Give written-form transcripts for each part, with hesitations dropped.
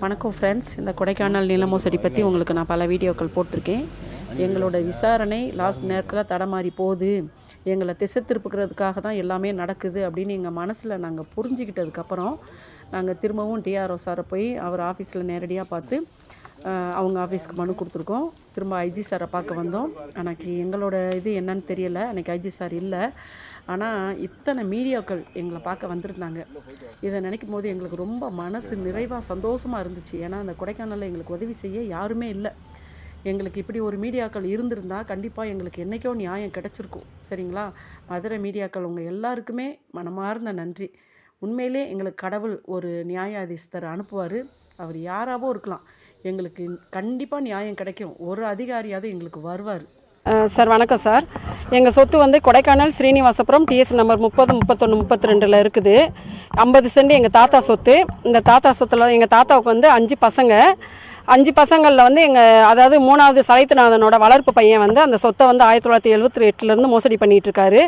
வணக்கம் ஃப்ரெண்ட்ஸ். இந்த கொடைக்கானல் நில மோசடி பற்றி உங்களுக்கு நான் பல வீடியோக்கள் போட்டிருக்கேன். எங்களோட விசாரணை லாஸ்ட் நேரத்தில் தடமாறி போகுது, எங்களை திசை திருப்புக்கிறதுக்காக தான் எல்லாமே நடக்குது அப்படின்னு எங்கள் மனசில் நாங்கள் புரிஞ்சுக்கிட்டதுக்கப்புறம் நாங்கள் திரும்பவும் டிஆர்ஓ சாரை போய் அவர் ஆஃபீஸில் நேரடியாக பார்த்து அவங்க ஆஃபீஸ்க்கு மனு கொடுத்துருக்கோம். திரும்ப ஐஜி சாரை பார்க்க வந்தோம். அன்றைக்கி எங்களோட இது என்னன்னு தெரியலை, அன்றைக்கி ஐஜி சார் இல்லை. ஆனால் இத்தனை மீடியாக்கள் எங்களை பார்க்க வந்திருந்தாங்க. இதை நினைக்கும் போது எங்களுக்கு ரொம்ப மனசு நிறைவாக சந்தோஷமாக இருந்துச்சு. ஏன்னா அந்த கொடைக்கானலில் எங்களுக்கு உதவி செய்ய யாருமே இல்லை. எங்களுக்கு இப்படி ஒரு மீடியாக்கள் இருந்திருந்தால் கண்டிப்பாக எங்களுக்கு என்றைக்கோ நியாயம் கிடச்சிருக்கும். சரிங்களா? மதுரை மீடியாக்கள் உங்கள் எல்லாருக்குமே மனமார்ந்த நன்றி. உண்மையிலே எங்களுக்கு கடவுள் ஒரு நியாயாதீஸ்தர் அனுப்புவார். அவர் யாராகவும் இருக்கலாம், எங்களுக்கு கண்டிப்பாக நியாயம் கிடைக்கும். ஒரு அதிகாரியாவது எங்களுக்கு வருவார். சார் வணக்கம் சார். எங்கள் சொத்து வந்து கொடைக்கானல் ஸ்ரீனிவாசபுரம் டிஎஸ் நம்பர் 30, 31, 32 இருக்குது. 50 சென்ட் எங்கள் தாத்தா சொத்து. இந்த தாத்தா சொத்தில் எங்கள் தாத்தாவுக்கு வந்து 5 பசங்க. 5 பசங்களில் வந்து அதாவது 3வது சலைத்தநாதனோட வளர்ப்பு பையன் வந்து அந்த சொத்தை வந்து 1978 மோசடி பண்ணிகிட்டு இருக்காரு.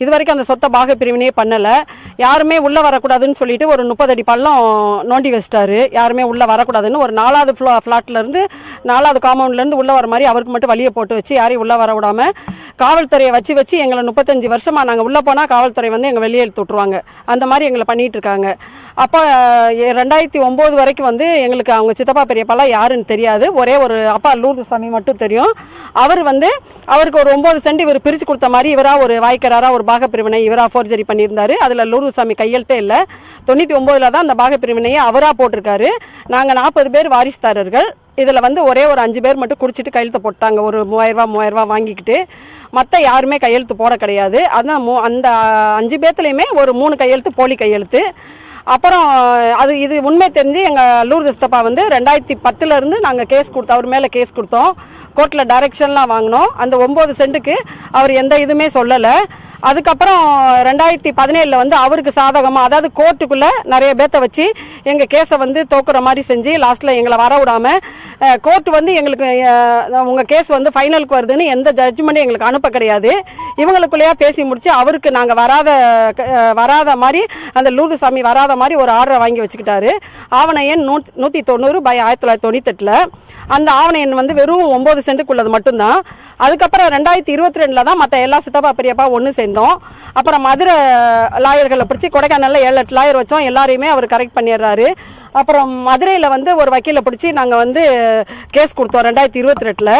இது வரைக்கும் அந்த சொத்தை பாக பிரிவினையே பண்ணலை. யாருமே உள்ளே வரக்கூடாதுன்னு சொல்லிட்டு ஒரு 30 அடி பள்ளம் நோண்டி வச்சிட்டாரு. யாருமே உள்ளே வரக்கூடாதுன்னு ஒரு 4வது ஃப்ளாட்லேருந்து 4வது காம்பவுண்ட்லேருந்து உள்ளே வர மாதிரி அவருக்கு மட்டும் வழியை போட்டு வச்சு யாரையும் உள்ளே வர விடாமல் காவல்துறையை வச்சு எங்களை 35 வருஷமாக நாங்கள் உள்ளே போனால் காவல்துறை வந்து எங்கள் வெளியே இழுத்து விட்ருவாங்க. அந்த மாதிரி எங்களை பண்ணிகிட்டு இருக்காங்க. அப்போ 2009 வரைக்கும் வந்து எங்களுக்கு அவங்க சித்தப்பா பெரியப்பாலாம் யாருன்னு தெரியாது. ஒரே ஒரு அப்பா லூர்துசாமி மட்டும் தெரியும். அவர் வந்து அவருக்கு ஒரு 9 சென்ட் இவர் பிரித்து கொடுத்த மாதிரி இவராக ஒரு வாய்க்காராக ஒரு பாகப்பிரிவினை இவராக ஃபோர்ஜரி பண்ணியிருந்தார். அதில் லூர்துசாமி கையெழுத்தே இல்லை. 99 தான் அந்த பாகப்பிரிவினையை அவராக போட்டிருக்காரு. நாங்கள் 40 பேர் வாரிசுதாரர்கள். இதில் வந்து ஒரே ஒரு 5 பேர் மட்டும் குடிச்சிட்டு கையெழுத்து போட்டாங்க. ஒரு 3000 வாங்கிக்கிட்டு மற்ற யாருமே கையெழுத்து போட கிடையாது. அதான் அந்த 5 பேர்த்துலேயுமே ஒரு 3 கையெழுத்து போலி கையெழுத்து. அப்புறம் இது உண்மை தெரிஞ்சு எங்கள் லூர்து சித்தப்பா வந்து 2010 நாங்கள் கேஸ் கொடுத்தோம். அவர் மேலே கேஸ் கொடுத்தோம். கோர்ட்டில் டைரெக்ஷன்லாம் வாங்கினோம். அந்த 9 சென்ட்டுக்கு அவர் எந்த இதுவுமே சொல்லலை. அதுக்கப்புறம் 2017 வந்து அவருக்கு சாதகமாக, அதாவது கோர்ட்டுக்குள்ளே நிறைய பேர்த்த வச்சு எங்கள் கேஸை வந்து தோக்குற மாதிரி செஞ்சு லாஸ்ட்டில் எங்களை வர விடாமல் கோர்ட் வந்து எங்களுக்கு உங்கள் கேஸ் வந்து ஃபைனலுக்கு வருதுன்னு எந்த ஜட்ஜ்மெண்ட்டும் எங்களுக்கு அனுப்ப கிடையாது. இவங்களுக்குள்ளேயே பேசி முடித்து அவருக்கு நாங்கள் வராத மாதிரி அந்த லூர்துசாமி வராத மாதிரி ஒரு ஆர்டரை வாங்கி வச்சுக்கிட்டாரு. ஆவண எண் 190/1998. அந்த ஆவண எண் வந்து வெறும் 9 சென்ட்டுக்குள்ளது மட்டும்தான். அதுக்கப்புறம் 2022 தான் மற்ற எல்லா சித்தப்பா பெரியப்பா ஒன்று சேர்ந்தோம். அப்புறம் மதுரை லாயர்களை பிடிச்சி கொடைக்கானலில் 7-8 லாயர் வச்சோம். எல்லாரையுமே அவர் கரெக்ட் பண்ணிடுறாரு. அப்புறம் மதுரையில் வந்து ஒரு வக்கீலை பிடிச்சி நாங்கள் வந்து கேஸ் கொடுத்தோம் 2022.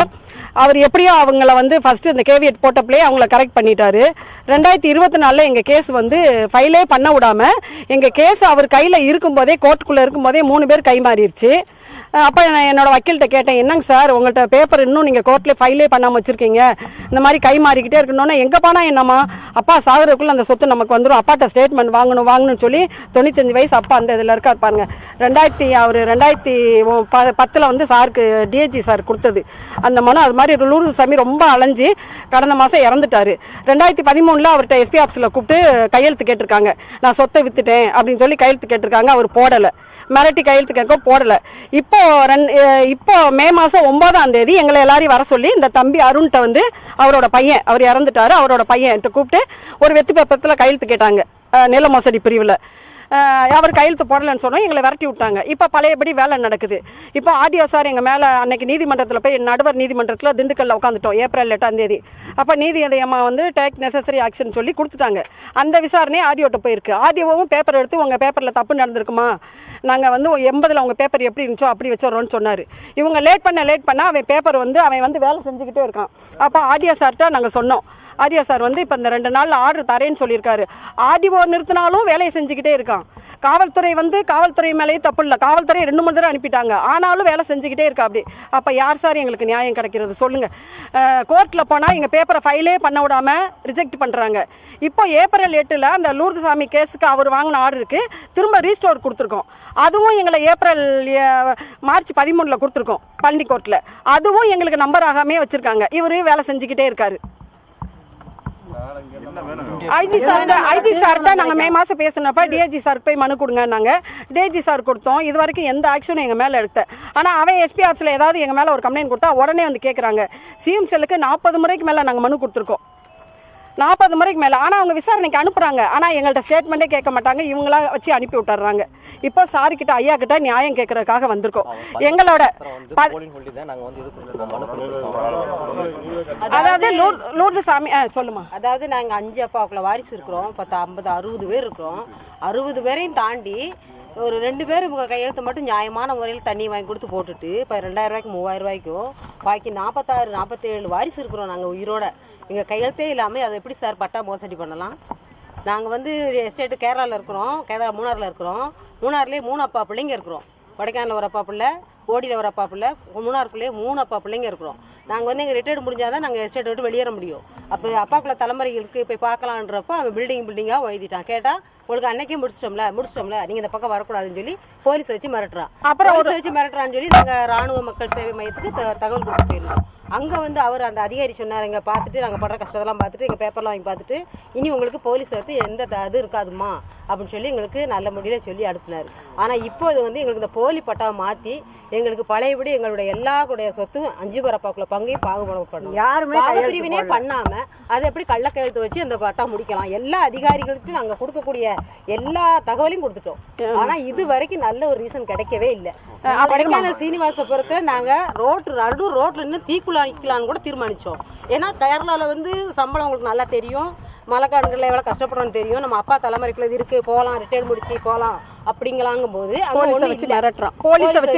அவர் எப்படியோ அவங்கள வந்து ஃபஸ்ட்டு இந்த கேவியட் போட்டப்லேயே அவங்கள கரெக்ட் பண்ணிட்டாரு. 2024 எங்கள் கேஸ் வந்து ஃபைலே பண்ண விடாமல் எங்கள் கேஸ் அவர் கையில் இருக்கும்போதே கோர்ட்டுக்குள்ளே இருக்கும்போதே 3 பேர் கை மாறிடுச்சு. அப்போ நான் என்னோடய வக்கீல்கிட்ட கேட்டேன், என்னங்க சார் உங்கள்கிட்ட பேப்பர் இன்னும் நீங்கள் கோர்ட்டில் ஃபைலே பண்ணாமல் வச்சுருக்கீங்க, இந்த மாதிரி கை மாறிக்கிட்டே இருக்கணும்னா எங்கேப்பானா என்னம்மா, அப்பா சாகுறதுக்குள்ளே அந்த சொத்து நமக்கு வந்துடும், அப்பாட்ட ஸ்டேட்மெண்ட் வாங்கணும்னு சொல்லி 95 வயசு அப்பா அந்த இதில் இருக்கார் பாருங்க. அவர் 2010 வந்து சாருக்கு டிஏஜி சார் கொடுத்தது அந்த மனு. அது மாதிரி லூர்துசாமி ரொம்ப அலைஞ்சு கடந்த மாதம் இறந்துட்டார். 2013 அவர்கிட்ட எஸ்பி ஆஃபீஸில் கூப்பிட்டு கையெழுத்து கேட்டிருக்காங்க. நான் சொத்தை விற்றுட்டேன் அப்படின்னு சொல்லி கையெழுத்து கேட்டிருக்காங்க. அவர் போடலை. மிரட்டி கையெழுத்து கேட்க போடலை. இப்போ மே மாதம் 9ஆம் தேதி எங்களை எல்லாரையும் வர சொல்லி இந்த தம்பி அருண்கிட்ட வந்து அவரோட பையன், அவர் இறந்துட்டாரு, அவரோட பையன்ட்டு கூப்பிட்டு ஒரு வெத்து பேப்பரத்தில் கையெழுத்து கேட்டாங்க. நில மோசடி பிரிவில் அவர் கையெழுத்து போடலைன்னு சொன்னோம். எங்களை விரட்டி விட்டாங்க. இப்போ பழையபடி வேலை நடக்குது. இப்போ ஆர்டிஓ சார் எங்கள் மேலே அன்னைக்கு நீதிமன்றத்தில் போய் நடுவர் நீதிமன்றத்தில் திண்டுக்கல்ல உட்காந்துட்டோம் ஏப்ரல் 8ஆம் தேதி. அப்போ நீதியம்மா வந்து டேக் நெசசரி ஆக்ஷன் சொல்லி கொடுத்துட்டாங்க. அந்த விசாரணையே ஆர்டிஓட்ட போயிருக்கு. ஆர்டிஓவும் பேப்பர் எடுத்து உங்கள் பேப்பரில் தப்பு நடந்திருக்குமா, நாங்கள் வந்து 80 உங்கள் பேப்பர் எப்படி இருந்துச்சோ அப்படி வச்சிடறோன்னு சொன்னார். இவங்க லேட் பண்ண அவன் பேப்பர் வந்து அவன் வந்து வேலை செஞ்சுக்கிட்டே இருக்கான். அப்போ ஆர்டிஓ சார்கிட்ட நாங்கள் சொன்னோம். ஆர்டிஓ சார் வந்து இப்போ இந்த 2 நாள் ஆர்டர் தரேன்னு சொல்லியிருக்காரு. ஆர்டிஓ நிறுத்தினாலும் வேலையை செஞ்சுக்கிட்டே இருக்கான். காவல்துறை வந்து காவல்துறை மேலேயே தப்பு இல்லை, காவல்துறை 2-3 தடவை அனுப்பிட்டாங்க, ஆனாலும் வேலை செஞ்சுக்கிட்டே இருக்கா. அப்படி அப்போ யார் சார் எங்களுக்கு நியாயம் கிடைக்கிறது சொல்லுங்கள்? கோர்ட்டில் போனால் எங்கள் பேப்பரை ஃபைலே பண்ண விடாமல் ரிஜெக்ட் பண்ணுறாங்க. இப்போ ஏப்ரல் 8 அந்த லூர்துசாமி கேஸுக்கு அவர் வாங்கின ஆர்டருக்கு திரும்ப ரீஸ்டோர் கொடுத்துருக்கோம். அதுவும் எங்களை மார்ச் 13 கொடுத்துருக்கோம் பழனி கோர்ட்டில். அதுவும் எங்களுக்கு நம்பர் ஆகாமே வச்சுருக்காங்க. இவர் வேலை செஞ்சுக்கிட்டே இருக்காரு. ஐஜி சார்கிட்ட நாங்கள் மே மாதம் பேசினப்ப டிஐஜி சாருக்கு போய் மனு கொடுங்க. நாங்கள் டிஐஜி சார் கொடுத்தோம். இது வரைக்கும் எந்த ஆக்ஷனும் எங்கள் மேலே எடுத்தேன். ஆனால் அவன் எஸ்பி ஆஃபீஸில் ஏதாவது எங்கள் மேலே ஒரு கம்ப்ளைண்ட் கொடுத்தா உடனே வந்து கேட்குறாங்க. சிஎம் செல்லுக்கு 40 முறைக்கு மேலே நாங்கள் மனு கொடுத்துருக்கோம். 40 முறைக்கு மேலே. ஆனால் அவங்க விசாரணைக்கு அனுப்புகிறாங்க. ஆனால் எங்கள்கிட்ட ஸ்டேட்மெண்ட்டே கேட்க மாட்டாங்க. இவங்களா வச்சு அனுப்பி விட்டுறாங்க. இப்போ சாரி கிட்ட ஐயா கிட்ட நியாயம் கேட்கறதுக்காக வந்திருக்கோம். எங்களோட அதாவது லூர்து சாமி சொல்லுமா. அதாவது நாங்கள் 5 அப்பாவுக்குள்ள வாரிசு இருக்கிறோம். 10, 50, 60 பேர் இருக்கிறோம். 60 பேரையும் தாண்டி ஒரு 2 பேர் கையெழுத்து மட்டும் நியாயமான முறையில் தண்ணி வாங்கி கொடுத்து போட்டுட்டு இப்போ 2000 ரூபாய்க்கு 3000 ரூபாய்க்கும் பாக்கி 46, 47 வாரிசு இருக்கிறோம் நாங்கள் உயிரோட. எங்கள் கையெழுத்தே இல்லாமல் அதை எப்படி சார் பட்டா மோசடி பண்ணலாம்? நாங்கள் வந்து எஸ்டேட்டு கேரளாவில் இருக்கிறோம், மூணாரில் இருக்கிறோம். மூணாறுலேயே 3 அப்பா பிள்ளைங்க இருக்கிறோம். கொடைக்கானலில் ஒரு அப்பா பிள்ளை, ஓடியில் ஒரு அப்பா பிள்ளை, மூணாருக்குள்ளேயே 3 அப்பா பிள்ளைங்க இருக்கிறோம். நாங்கள் வந்து எங்கள் ரிட்டையர்டு முடிஞ்சால் தான் நாங்கள் எஸ்டேட்டை விட்டு வெளியேற முடியும். அப்போ அப்பாக்குள்ள தலைமுறைகளுக்கு போய் பார்க்கலான்றப்போ அவன் பில்டிங்காக எழுதிட்டான். கேட்டால் உங்களுக்கு அன்னைக்கே முடிச்சிட்டோம்ல நீங்கள் இந்த பக்கம் வரக்கூடாதுன்னு சொல்லி போலீஸை வச்சு மிரட்டுறான். அப்புறம் வச்சு மிரட்டுறான்னு சொல்லி நாங்கள் ராணுவ மக்கள் சேவை மையத்துக்கு தகவல் கொடுத்து போயிருந்தோம். அங்கே வந்து அவர் அந்த அதிகாரி சொன்னார், எங்கள் பார்த்துட்டு நாங்கள் படுற கஷ்டத்தெல்லாம் பார்த்துட்டு எங்கள் பேப்பர்லாம் வாங்கி பார்த்துட்டு இனி உங்களுக்கு போலீஸ் வந்து எந்த இது இருக்காதுமா அப்படின்னு சொல்லி எங்களுக்கு நல்ல முறையில் சொல்லி அனுப்புனார். ஆனால் இப்போது வந்து எங்களுக்கு இந்த போலி பட்டாவை மாற்றி எங்களுக்கு பழையபடி எங்களுடைய எல்லாருடைய சொத்தும் 5 பரப்பாக்குள்ள பங்கையும் பாகுபடப்படணும். யாருமே பிரிவினே பண்ணாமல் அதை எப்படி கள்ளக்கையெழுத்து வச்சு அந்த பட்டா முடிக்கலாம். எல்லா அதிகாரிகளுக்கும் நாங்கள் கொடுக்கக்கூடிய எல்லா தகவலையும் கொடுத்துட்டோம். ஆனால் இது வரைக்கும் நல்ல ஒரு ரீசன் கிடைக்கவே இல்லை. கொடைக்கானல் சீனிவாசபுரத்தில் நாங்கள் ரோட்டில் இன்னும் தீக்குள்ள அணிக்கலான்னு கூட தீர்மானித்தோம். ஏன்னா கேரளாவில் வந்து சம்பளம் உங்களுக்கு நல்லா தெரியும், மலைக்காடுகளில் எவ்வளோ கஷ்டப்படுறோன்னு தெரியும். நம்ம அப்பா தலைமுறைக்குள்ள இது இருக்குது, போகலாம், ரிட்டையர் முடிச்சு போகலாம் அப்படிங்களாங்கும் போது போலீஸை வச்சு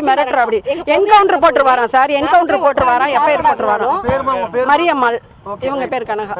மிரட்டுறோம். அப்படி என்கவுண்டர் போட்டு வரோம் சார், என்கவுண்டர் போட்டு வரோம், எஃப்ஐஆர் போட்டு வரோம். மரியம்மாள் இவங்க பேர் கனகா.